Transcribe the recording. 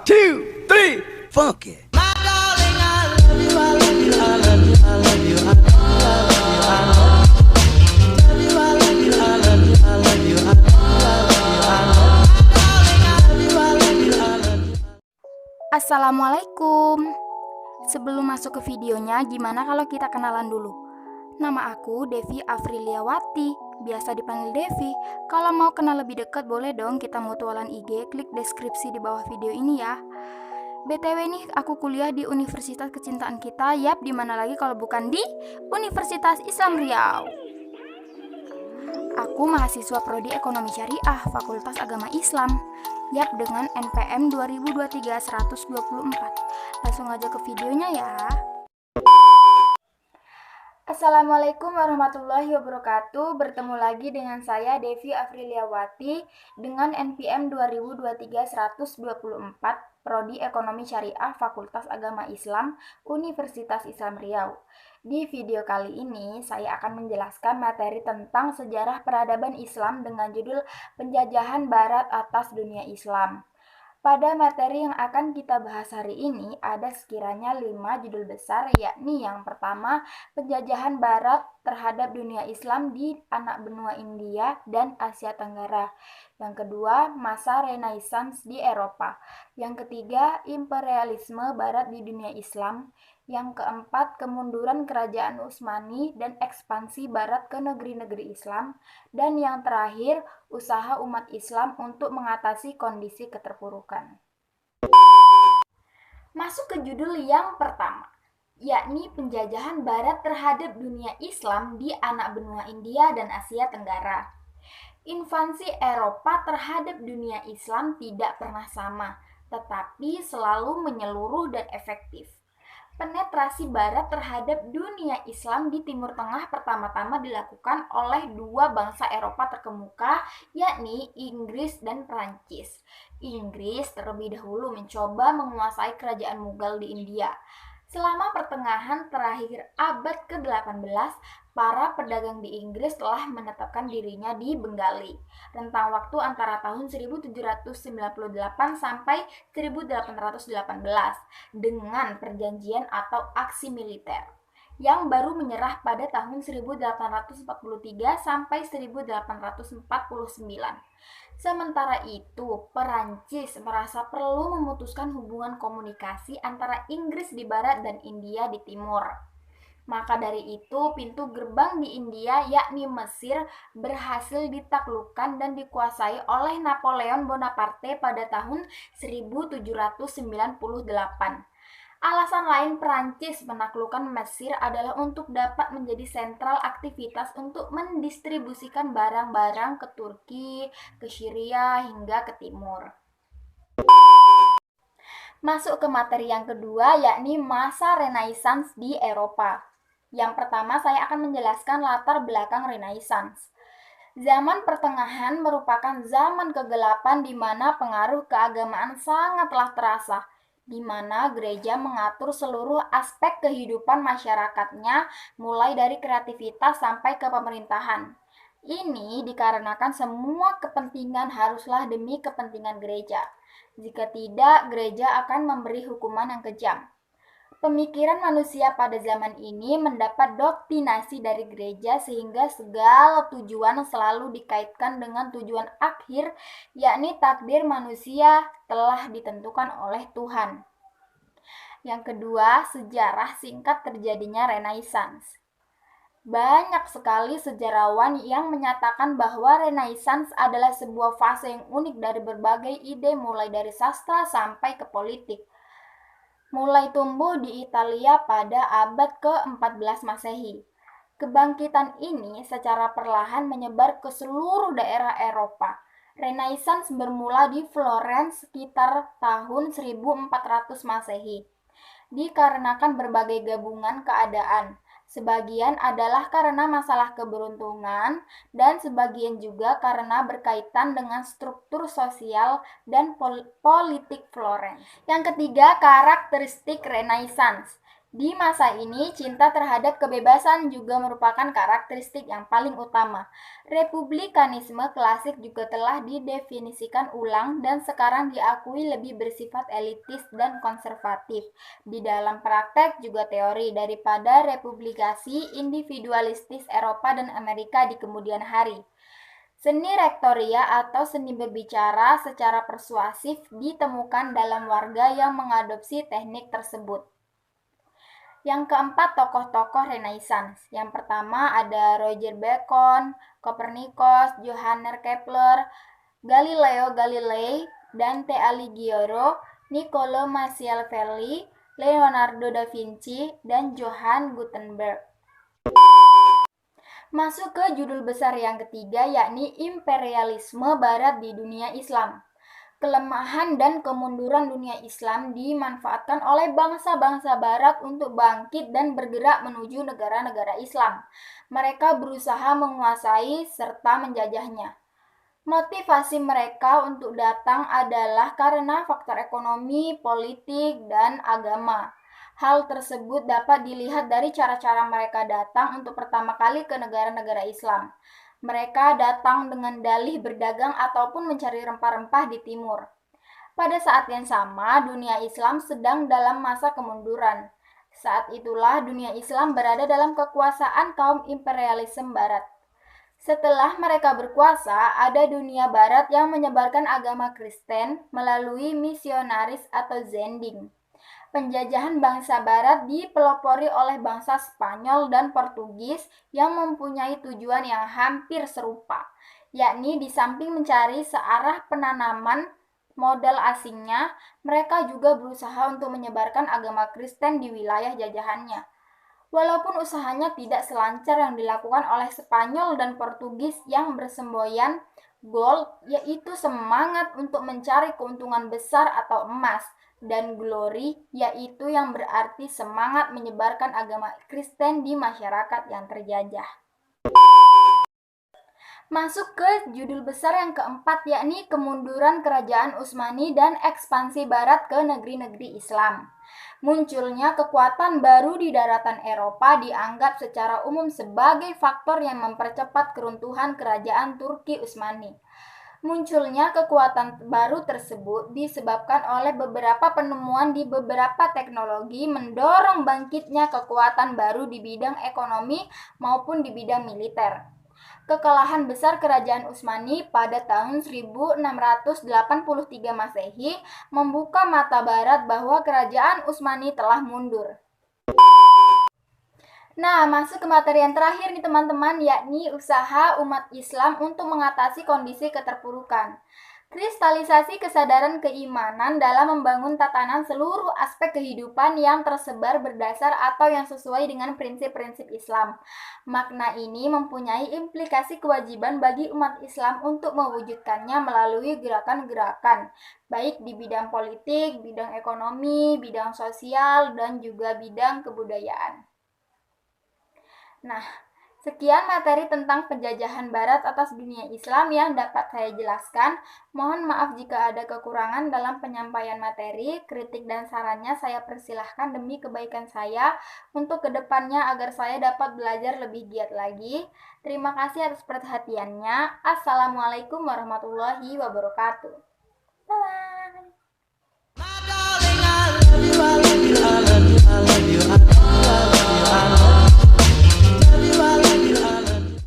two, three, funky. Assalamualaikum. Sebelum masuk ke videonya, gimana kalau kita kenalan dulu? Nama aku Devi Afriliawati, biasa dipanggil Devi. Kalau mau kenal lebih dekat boleh dong kita mutualan IG, klik deskripsi di bawah video ini ya. BTW nih, aku kuliah di Universitas Kecintaan Kita, yap, dimana lagi kalau bukan di Universitas Islam Riau. Aku mahasiswa Prodi Ekonomi Syariah, Fakultas Agama Islam, yap, dengan NPM 2023-124. Langsung aja ke videonya ya. Assalamualaikum warahmatullahi wabarakatuh. Bertemu lagi dengan saya Devi Afriliawati dengan NPM 2023-124, Prodi Ekonomi Syariah, Fakultas Agama Islam, Universitas Islam Riau. Di video kali ini saya akan menjelaskan materi tentang sejarah peradaban Islam dengan judul Penjajahan Barat atas Dunia Islam. Pada materi yang akan kita bahas hari ini ada sekiranya 5 judul besar, yakni yang pertama, penjajahan Barat terhadap dunia Islam di anak benua India dan Asia Tenggara. Yang kedua, masa Renaissance di Eropa. Yang ketiga, imperialisme Barat di dunia Islam. Yang keempat, kemunduran kerajaan Utsmani dan ekspansi Barat ke negeri-negeri Islam. Dan yang terakhir, usaha umat Islam untuk mengatasi kondisi keterpurukan. Masuk ke judul yang pertama, yakni penjajahan Barat terhadap dunia Islam di anak benua India dan Asia Tenggara. Invasi Eropa terhadap dunia Islam tidak pernah sama, tetapi selalu menyeluruh dan efektif. Penetrasi Barat terhadap dunia Islam di Timur Tengah pertama-tama dilakukan oleh dua bangsa Eropa terkemuka, yakni Inggris dan Prancis. Inggris terlebih dahulu mencoba menguasai kerajaan Mughal di India. Selama pertengahan terakhir abad ke-18, para pedagang di Inggris telah menetapkan dirinya di Bengali. Rentang waktu antara tahun 1798 sampai 1818 dengan perjanjian atau aksi militer yang baru menyerah pada tahun 1843 sampai 1849. Sementara itu, Perancis merasa perlu memutuskan hubungan komunikasi antara Inggris di barat dan India di timur. Maka dari itu, pintu gerbang di India, yakni Mesir, berhasil ditaklukkan dan dikuasai oleh Napoleon Bonaparte pada tahun 1798. Alasan lain Prancis menaklukkan Mesir adalah untuk dapat menjadi sentral aktivitas untuk mendistribusikan barang-barang ke Turki, ke Syria, hingga ke timur. Masuk ke materi yang kedua, yakni masa Renaissance di Eropa. Yang pertama, saya akan menjelaskan latar belakang Renaissance. Zaman pertengahan merupakan zaman kegelapan di mana pengaruh keagamaan sangatlah terasa, di mana gereja mengatur seluruh aspek kehidupan masyarakatnya, mulai dari kreativitas sampai ke pemerintahan. Ini dikarenakan semua kepentingan haruslah demi kepentingan gereja. Jika tidak, gereja akan memberi hukuman yang kejam. Pemikiran manusia pada zaman ini mendapat doktrinasi dari gereja sehingga segala tujuan selalu dikaitkan dengan tujuan akhir, yakni takdir manusia telah ditentukan oleh Tuhan. Yang kedua, sejarah singkat terjadinya Renaissance. Banyak sekali sejarawan yang menyatakan bahwa Renaissance adalah sebuah fase yang unik dari berbagai ide mulai dari sastra sampai ke politik. Mulai tumbuh di Italia pada abad ke-14 Masehi. Kebangkitan ini secara perlahan menyebar ke seluruh daerah Eropa. Renaissance bermula di Florence sekitar tahun 1400 Masehi. Dikarenakan berbagai gabungan keadaan. Sebagian adalah karena masalah keberuntungan dan sebagian juga karena berkaitan dengan struktur sosial dan politik Florence. Yang ketiga, karakteristik Renaissance. Di masa ini, cinta terhadap kebebasan juga merupakan karakteristik yang paling utama. Republikanisme klasik juga telah didefinisikan ulang dan sekarang diakui lebih bersifat elitis dan konservatif. Di dalam praktek juga teori daripada republikasi individualistis Eropa dan Amerika di kemudian hari. Seni rektoria atau seni berbicara secara persuasif ditemukan dalam warga yang mengadopsi teknik tersebut. Yang keempat, tokoh-tokoh Renaissance. Yang pertama ada Roger Bacon, Copernicus, Johannes Kepler, Galileo Galilei, Dante Alighiero, Niccolo Machiavelli, Leonardo da Vinci, dan Johann Gutenberg. Masuk ke judul besar yang ketiga, yakni imperialisme Barat di dunia Islam. Kelemahan dan kemunduran dunia Islam dimanfaatkan oleh bangsa-bangsa Barat untuk bangkit dan bergerak menuju negara-negara Islam. Mereka berusaha menguasai serta menjajahnya. Motivasi mereka untuk datang adalah karena faktor ekonomi, politik, dan agama. Hal tersebut dapat dilihat dari cara-cara mereka datang untuk pertama kali ke negara-negara Islam. Mereka datang dengan dalih berdagang ataupun mencari rempah-rempah di timur. Pada saat yang sama, dunia Islam sedang dalam masa kemunduran. Saat itulah dunia Islam berada dalam kekuasaan kaum imperialisme Barat. Setelah mereka berkuasa, ada dunia Barat yang menyebarkan agama Kristen melalui misionaris atau Zending. Penjajahan bangsa Barat dipelopori oleh bangsa Spanyol dan Portugis yang mempunyai tujuan yang hampir serupa, yakni di samping mencari searah penanaman modal asingnya, mereka juga berusaha untuk menyebarkan agama Kristen di wilayah jajahannya. Walaupun usahanya tidak selancar yang dilakukan oleh Spanyol dan Portugis yang bersemboyan gold, yaitu semangat untuk mencari keuntungan besar atau emas, dan glory, yaitu yang berarti semangat menyebarkan agama Kristen di masyarakat yang terjajah. Masuk ke judul besar yang keempat, yakni kemunduran kerajaan Utsmani dan ekspansi Barat ke negeri-negeri Islam. Munculnya kekuatan baru di daratan Eropa dianggap secara umum sebagai faktor yang mempercepat keruntuhan kerajaan Turki Utsmani. Munculnya kekuatan baru tersebut disebabkan oleh beberapa penemuan di beberapa teknologi mendorong bangkitnya kekuatan baru di bidang ekonomi maupun di bidang militer. Kekalahan besar kerajaan Utsmani pada tahun 1683 Masehi membuka mata Barat bahwa kerajaan Utsmani telah mundur. Nah, masuk ke materi yang terakhir nih teman-teman, yakni usaha umat Islam untuk mengatasi kondisi keterpurukan. Kristalisasi kesadaran keimanan dalam membangun tatanan seluruh aspek kehidupan yang tersebar berdasar atau yang sesuai dengan prinsip-prinsip Islam. Makna ini mempunyai implikasi kewajiban bagi umat Islam untuk mewujudkannya melalui gerakan-gerakan, baik di bidang politik, bidang ekonomi, bidang sosial, dan juga bidang kebudayaan. Nah, sekian materi tentang penjajahan Barat atas dunia Islam yang dapat saya jelaskan. Mohon maaf jika ada kekurangan dalam penyampaian materi. Kritik dan sarannya saya persilahkan demi kebaikan saya untuk kedepannya agar saya dapat belajar lebih giat lagi. Terima kasih atas perhatiannya. Assalamualaikum warahmatullahi wabarakatuh. Bye-bye.